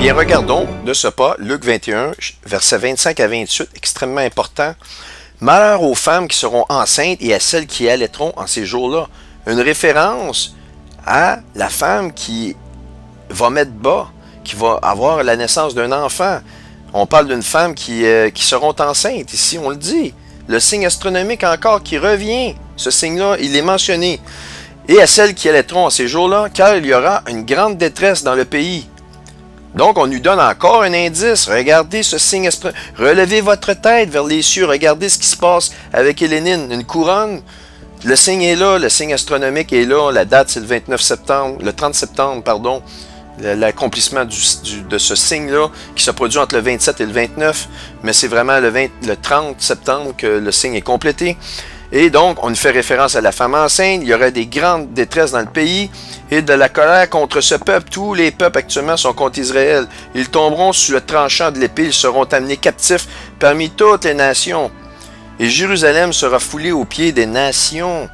bien, regardons de ce pas Luc 21, versets 25 à 28, extrêmement important. Malheur aux femmes qui seront enceintes et à celles qui allaiteront en ces jours-là. Une référence à la femme qui va mettre bas, qui va avoir la naissance d'un enfant. On parle d'une femme qui seront enceintes, ici on le dit. Le signe astronomique encore qui revient, ce signe-là, il est mentionné. Et à celles qui allaiteront en ces jours-là, car il y aura une grande détresse dans le pays. Donc, on nous donne encore un indice. Regardez ce signe astronomique. Relevez votre tête vers les cieux. Regardez ce qui se passe avec Hélénine. Une couronne. Le signe est là. Le signe astronomique est là. La date, c'est le 29 septembre. Le 30 septembre, pardon. L'accomplissement de ce signe-là qui se produit entre le 27 et le 29. Mais c'est vraiment le 30 septembre que le signe est complété. Et donc, on fait référence à la femme enceinte. Il y aurait des grandes détresses dans le pays et de la colère contre ce peuple. Tous les peuples actuellement sont contre Israël. Ils tomberont sur le tranchant de l'épée. Ils seront amenés captifs parmi toutes les nations. Et Jérusalem sera foulée aux pieds des nations.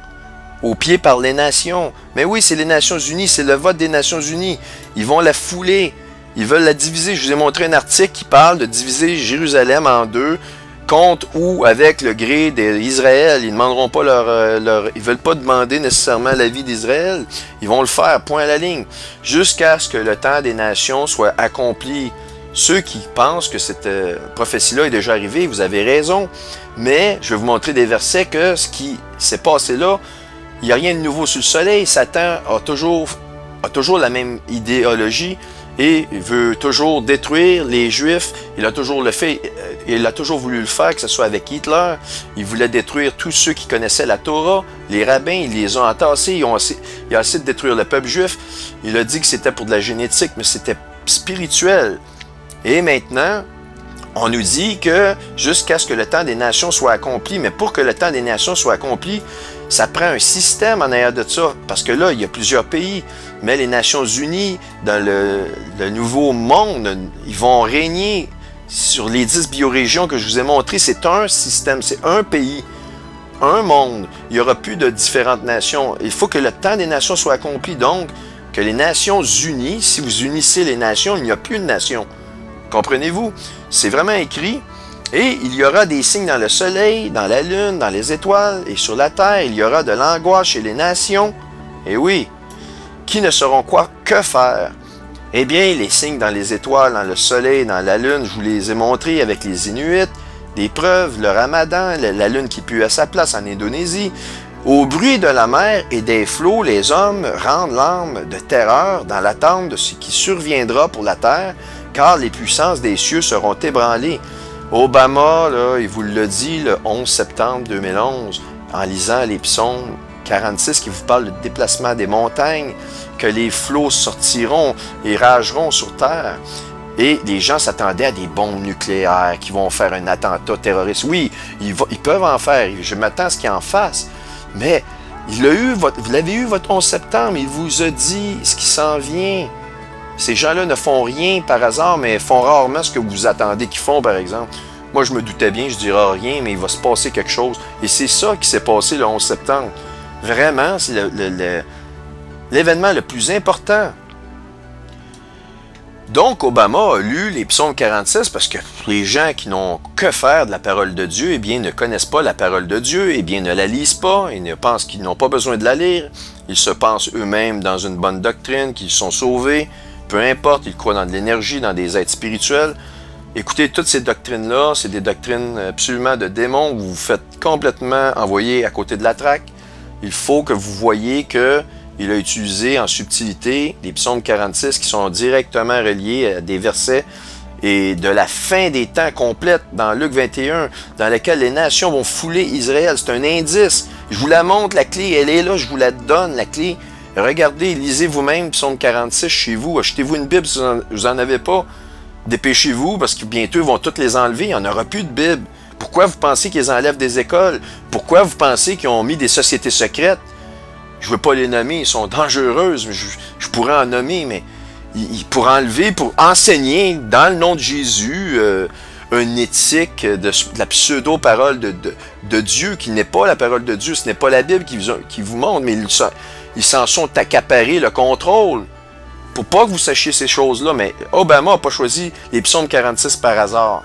Aux pieds par les nations. Mais oui, c'est les Nations Unies. C'est le vote des Nations Unies. Ils vont la fouler. Ils veulent la diviser. Je vous ai montré un article qui parle de diviser Jérusalem en deux. Contre ou avec le gré d'Israël. Ils ne demanderont pas ils veulent pas demander nécessairement l'avis d'Israël. Ils vont le faire, point à la ligne, jusqu'à ce que le temps des nations soit accompli. Ceux qui pensent que cette prophétie-là est déjà arrivée, vous avez raison. Mais je vais vous montrer des versets que ce qui s'est passé là, il n'y a rien de nouveau sous le soleil. Satan a toujours la même idéologie. Et il veut toujours détruire les Juifs. Il a toujours voulu le faire, que ce soit avec Hitler. Il voulait détruire tous ceux qui connaissaient la Torah. Les rabbins, ils les ont entassés. Il a essayé de détruire le peuple juif. Il a dit que c'était pour de la génétique, mais c'était spirituel. Et maintenant, on nous dit que jusqu'à ce que le temps des nations soit accompli, mais pour que le temps des nations soit accompli, ça prend un système en arrière de ça. Parce que là, il y a plusieurs pays. Mais les Nations Unies, dans le nouveau monde, ils vont régner sur les 10 biorégions que je vous ai montrées. C'est un système, c'est un pays, un monde. Il n'y aura plus de différentes nations. Il faut que le temps des nations soit accompli. Donc, que les Nations Unies, si vous unissez les nations, il n'y a plus de nation. Comprenez-vous? C'est vraiment écrit. Et il y aura des signes dans le soleil, dans la lune, dans les étoiles et sur la terre. Il y aura de l'angoisse chez les nations. Et oui, qui ne sauront quoi que faire? Eh bien, les signes dans les étoiles, dans le soleil, dans la lune, je vous les ai montrés avec les Inuits, des preuves, le Ramadan, la lune qui pue à sa place en Indonésie. Au bruit de la mer et des flots, les hommes rendent l'âme de terreur dans l'attente de ce qui surviendra pour la terre, car les puissances des cieux seront ébranlées. Obama, là, il vous l'a dit le 11 septembre 2011, en lisant les psaumes 46 qui vous parle du déplacement des montagnes, que les flots sortiront et rageront sur terre. Et les gens s'attendaient à des bombes nucléaires qui vont faire un attentat terroriste. Oui, ils peuvent en faire. Je m'attends à ce qu'ils en fassent. Mais vous l'avez eu votre 11 septembre. Il vous a dit ce qui s'en vient. Ces gens-là ne font rien par hasard, mais font rarement ce que vous attendez qu'ils font, par exemple. Moi, je me doutais bien, je dirais rien, mais il va se passer quelque chose. Et c'est ça qui s'est passé le 11 septembre. Vraiment, c'est l'événement le plus important. Donc, Obama a lu les psaumes 46 parce que les gens qui n'ont que faire de la parole de Dieu, eh bien, ne connaissent pas la parole de Dieu, eh bien, ne la lisent pas et ne pensent qu'ils n'ont pas besoin de la lire. Ils se pensent eux-mêmes dans une bonne doctrine, qu'ils sont sauvés. Peu importe, ils croient dans de l'énergie, dans des êtres spirituels. Écoutez, toutes ces doctrines-là, c'est des doctrines absolument de démons où vous vous faites complètement envoyer à côté de la traque. Il faut que vous voyez qu'il a utilisé en subtilité les psaumes 46 qui sont directement reliés à des versets et de la fin des temps complète dans Luc 21, dans laquelle les nations vont fouler Israël. C'est un indice. Je vous la montre, la clé, elle est là, je vous la donne, la clé. Regardez, lisez vous-même psaume 46 chez vous. Achetez-vous une Bible si vous n'en avez pas. Dépêchez-vous parce que bientôt ils vont toutes les enlever. Il n'y en aura plus de Bible. Pourquoi vous pensez qu'ils enlèvent des écoles? Pourquoi vous pensez qu'ils ont mis des sociétés secrètes? Je ne veux pas les nommer, ils sont dangereuses. Je pourrais en nommer, mais pour enlever, pour enseigner dans le nom de Jésus une éthique de la pseudo-parole de Dieu qui n'est pas la parole de Dieu. Ce n'est pas la Bible qui vous montre, mais ils s'en sont accaparés le contrôle. pour pas que vous sachiez ces choses-là, mais Obama n'a pas choisi les psaumes 46 par hasard.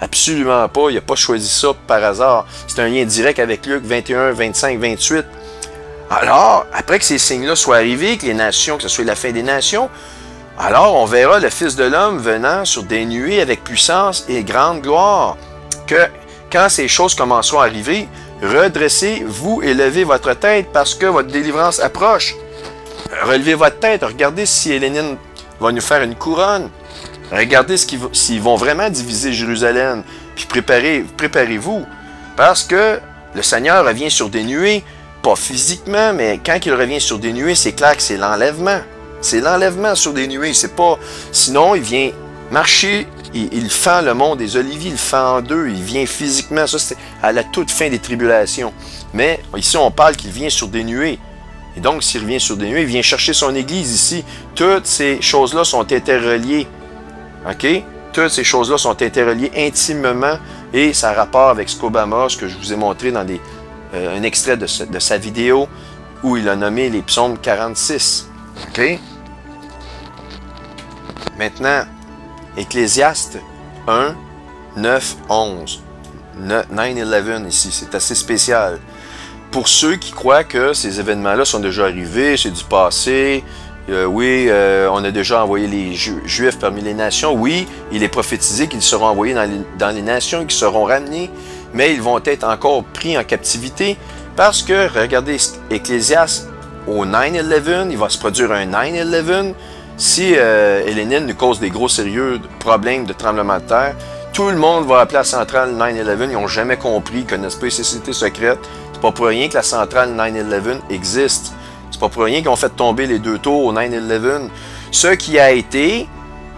Absolument pas, il n'a pas choisi ça par hasard. C'est un lien direct avec Luc 21, 25, 28. Alors, après que ces signes-là soient arrivés, que les nations, que ce soit la fin des nations, alors on verra le Fils de l'homme venant sur des nuées avec puissance et grande gloire. Que quand ces choses commenceront à arriver, redressez-vous et levez votre tête parce que votre délivrance approche. Relevez votre tête, regardez si Hélénine va nous faire une couronne. Regardez s'ils vont vraiment diviser Jérusalem. Puis préparez-vous. Parce que le Seigneur revient sur des nuées, pas physiquement, mais quand il revient sur des nuées, c'est clair que c'est l'enlèvement. C'est l'enlèvement sur des nuées. C'est pas. Sinon, il vient marcher, il fend le mont des Oliviers, il fend en deux, il vient physiquement. Ça, c'est à la toute fin des tribulations. Mais ici, on parle qu'il vient sur des nuées. Et donc, s'il revient sur des nuées, il vient chercher son Église ici. Toutes ces choses-là sont interreliées. OK? Toutes ces choses-là sont interreliées intimement et ça a rapport avec ce qu'Obama, ce que je vous ai montré dans un extrait de sa vidéo où il a nommé les psaumes 46. OK? Maintenant, Ecclésiaste 1, 9, 11. 9-11 ici, c'est assez spécial. Pour ceux qui croient que ces événements-là sont déjà arrivés, c'est du passé, oui, on a déjà envoyé les Juifs parmi les nations, oui, il est prophétisé qu'ils seront envoyés dans les nations, qu'ils seront ramenés, mais ils vont être encore pris en captivité parce que, regardez, Ecclésiaste, au 9-11, il va se produire un 9-11. Si Hélénine nous cause des gros sérieux problèmes de tremblement de terre, tout le monde va appeler la centrale 9-11. Ils n'ont jamais compris, ils ne connaissent pas les sociétés secrètes. C'est pas pour rien que la centrale 9-11 existe. C'est pas pour rien qu'ils ont fait tomber les deux tours au 9-11. Ce qui a été,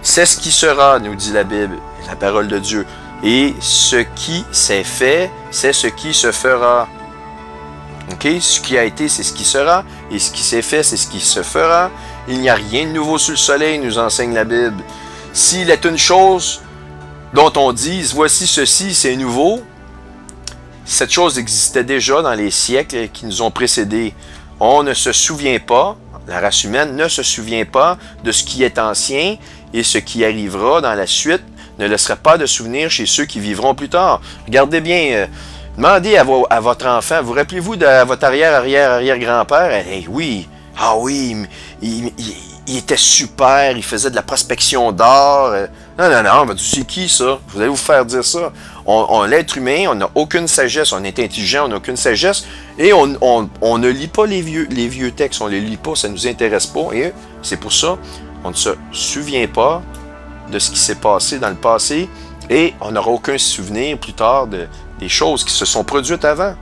c'est ce qui sera, nous dit la Bible, la parole de Dieu. Et ce qui s'est fait, c'est ce qui se fera. OK? Ce qui a été, c'est ce qui sera. Et ce qui s'est fait, c'est ce qui se fera. Il n'y a rien de nouveau sous le soleil, nous enseigne la Bible. S'il est une chose dont on dise, voici ceci, c'est nouveau, cette chose existait déjà dans les siècles qui nous ont précédés. On ne se souvient pas, la race humaine ne se souvient pas de ce qui est ancien et ce qui arrivera dans la suite ne laissera pas de souvenir chez ceux qui vivront plus tard. Regardez bien, demandez à votre enfant, vous rappelez-vous de votre arrière-grand-père? Hey, oui, ah oui, il était super, il faisait de la prospection d'or. Non, c'est qui ça? Vous allez vous faire dire ça. L'être humain, on n'a aucune sagesse, on est intelligent, on n'a aucune sagesse, et on ne lit pas les vieux textes, on ne les lit pas, ça ne nous intéresse pas, et c'est pour ça qu'on ne se souvient pas de ce qui s'est passé dans le passé, et on n'aura aucun souvenir plus tard des choses qui se sont produites avant.